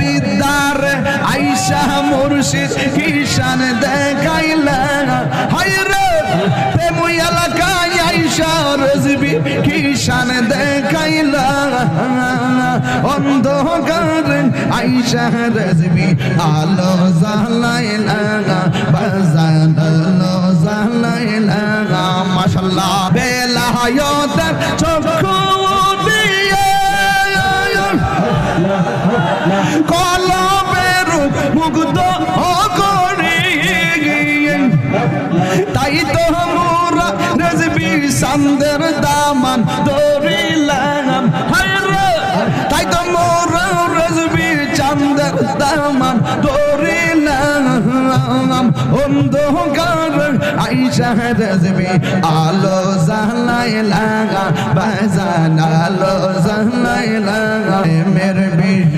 বিদ্যার আইসা মুর্শিদ কিষান দেখাইলা হায়রে প্রেম এলাকায় আইসা রেজবি কিষান দেখাইলা অন্ধকার আইসা রেজবি আলো জ্বালাইলা বাজান আলো জ্বালাইলা মাশাআল্লাহ বেলায়েতের চক্ষু দিয়ে কলবের মুগ্ধ করি তাই তো মোরা রেজবি সান্দের দামান ধরিলাম হায়রে তাই তো মোরা রেজবি চান্দের দামান ধরিলাম অন্ধকার আইসা রেজবি আলো জ্বালাইলা বাজান আলো জ্বালাইলা মের বিশ